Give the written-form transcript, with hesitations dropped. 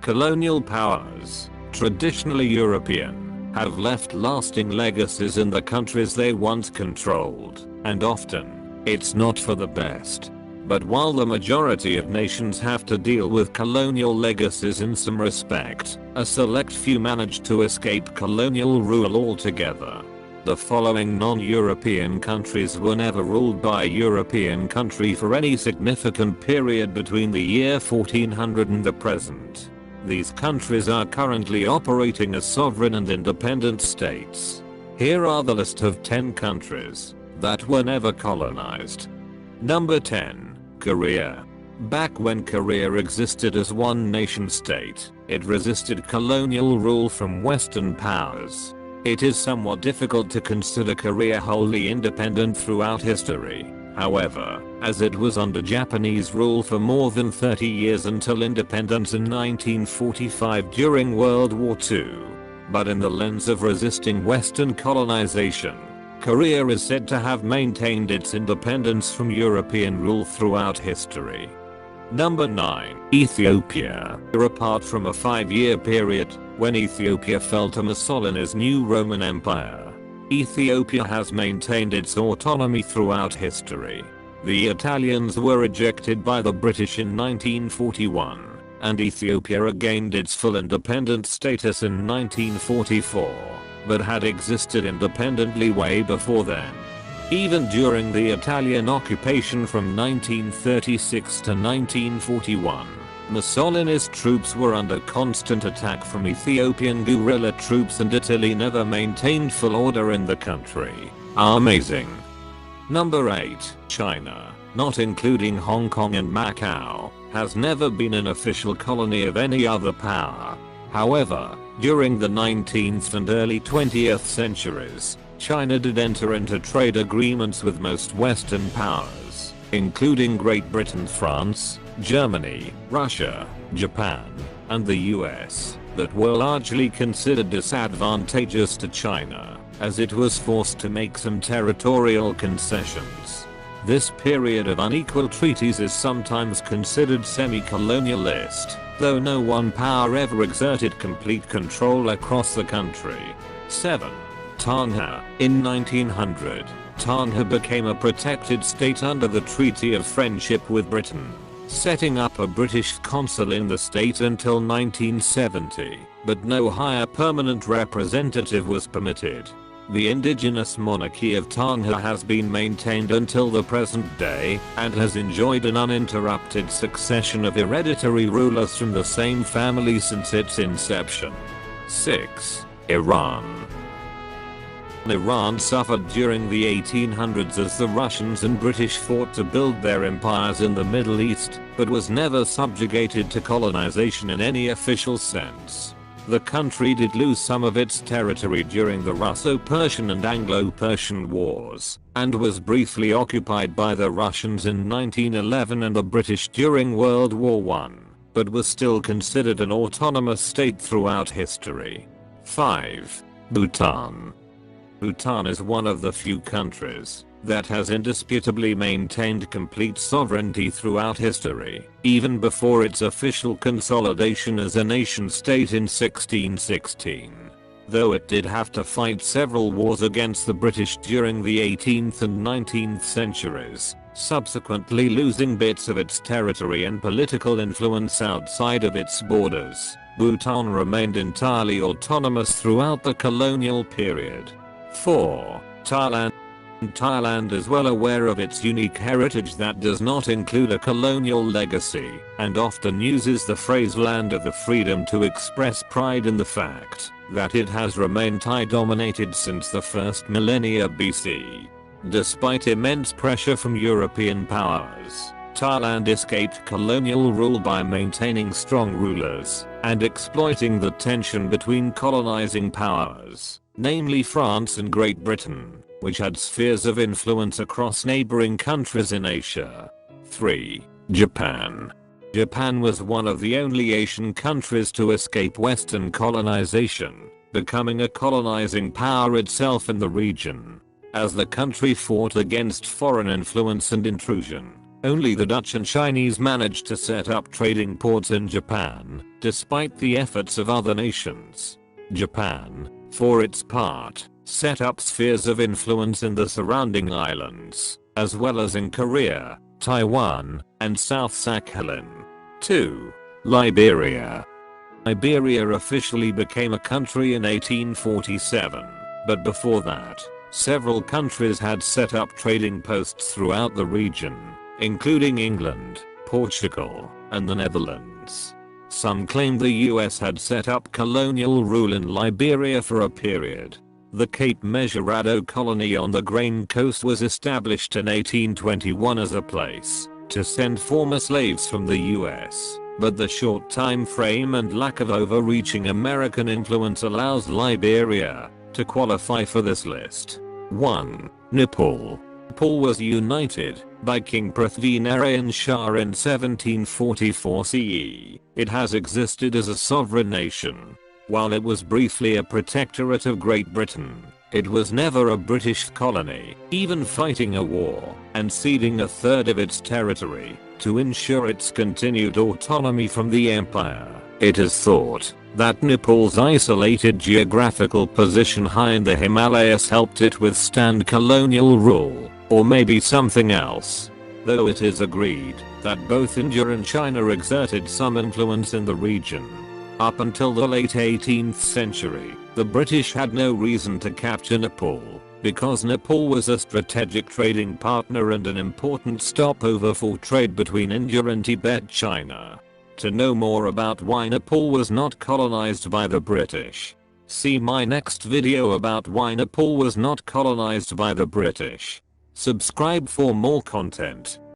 Colonial powers, traditionally European, have left lasting legacies in the countries they once controlled, and often, it's not for the best. But while the majority of nations have to deal with colonial legacies in some respect, a select few manage to escape colonial rule altogether. The following non-European countries were never ruled by a European country for any significant period between the year 1400 and the present. These countries are currently operating as sovereign and independent states. Here are the list of 10 countries that were never colonized. Number 10. Korea. Back when Korea existed as one nation state, it resisted colonial rule from Western powers. It is somewhat difficult to consider Korea wholly independent throughout history. However, as it was under Japanese rule for more than 30 years until independence in 1945 during World War II. But in the lens of resisting Western colonization, Korea is said to have maintained its independence from European rule throughout history. Number 9. Ethiopia. Apart from a 5-year period, when Ethiopia fell to Mussolini's new Roman Empire, Ethiopia has maintained its autonomy throughout history. The Italians were ejected by the British in 1941, and Ethiopia regained its full independent status in 1944, but had existed independently way before then. Even during the Italian occupation from 1936 to 1941, Mussolini's troops were under constant attack from Ethiopian guerrilla troops, and Italy never maintained full order in the country. Amazing. Number 8. China, not including Hong Kong and Macau, has never been an official colony of any other power. However, during the 19th and early 20th centuries, China did enter into trade agreements with most Western powers, including Great Britain, France, Germany, Russia, Japan, and the US, that were largely considered disadvantageous to China, as it was forced to make some territorial concessions. This period of unequal treaties is sometimes considered semi-colonialist, though no one power ever exerted complete control across the country. 7. Tonga. In 1900, Tonga became a protected state under the Treaty of Friendship with Britain, setting up a British consul in the state until 1970, but no higher permanent representative was permitted. The indigenous monarchy of Tonga has been maintained until the present day, and has enjoyed an uninterrupted succession of hereditary rulers from the same family since its inception. 6. Iran. Iran suffered during the 1800s as the Russians and British fought to build their empires in the Middle East, but was never subjugated to colonization in any official sense. The country did lose some of its territory during the Russo-Persian and Anglo-Persian Wars, and was briefly occupied by the Russians in 1911 and the British during World War I, but was still considered an autonomous state throughout history. 5. Bhutan. Bhutan is one of the few countries that has indisputably maintained complete sovereignty throughout history, even before its official consolidation as a nation-state in 1616. Though it did have to fight several wars against the British during the 18th and 19th centuries, subsequently losing bits of its territory and political influence outside of its borders, Bhutan remained entirely autonomous throughout the colonial period. 4. Thailand. Thailand is well aware of its unique heritage that does not include a colonial legacy, and often uses the phrase land of the freedom to express pride in the fact that it has remained Thai-dominated since the first millennia BC. Despite immense pressure from European powers, Thailand escaped colonial rule by maintaining strong rulers and exploiting the tension between colonizing powers, namely France and Great Britain, which had spheres of influence across neighboring countries in Asia. 3. Japan. Japan was one of the only Asian countries to escape Western colonization, becoming a colonizing power itself in the region. As the country fought against foreign influence and intrusion, Only the Dutch and Chinese managed to set up trading ports in Japan, despite the efforts of other nations. Japan, for its part, set up spheres of influence in the surrounding islands, as well as in Korea, Taiwan, and South Sakhalin. 2. Liberia. Liberia officially became a country in 1847, but before that, several countries had set up trading posts throughout the region, including England, Portugal, and the Netherlands. Some claim the US had set up colonial rule in Liberia for a period. The Cape Mesurado colony on the Grain Coast was established in 1821 as a place to send former slaves from the US, but the short time frame and lack of overreaching American influence allows Liberia to qualify for this list. 1. Nepal. Nepal was united by King Prithvi Narayan Shah in 1744 CE. It has existed as a sovereign nation. While it was briefly a protectorate of Great Britain, it was never a British colony, even fighting a war and ceding a third of its territory to ensure its continued autonomy from the empire. It is thought that Nepal's isolated geographical position high in the Himalayas helped it withstand colonial rule, or maybe something else. Though it is agreed that both India and China exerted some influence in the region. Up until the late 18th century, the British had no reason to capture Nepal, because Nepal was a strategic trading partner and an important stopover for trade between India and Tibet, China. To know more about why Nepal was not colonized by the British, see my next video about why Nepal was not colonized by the British. Subscribe for more content.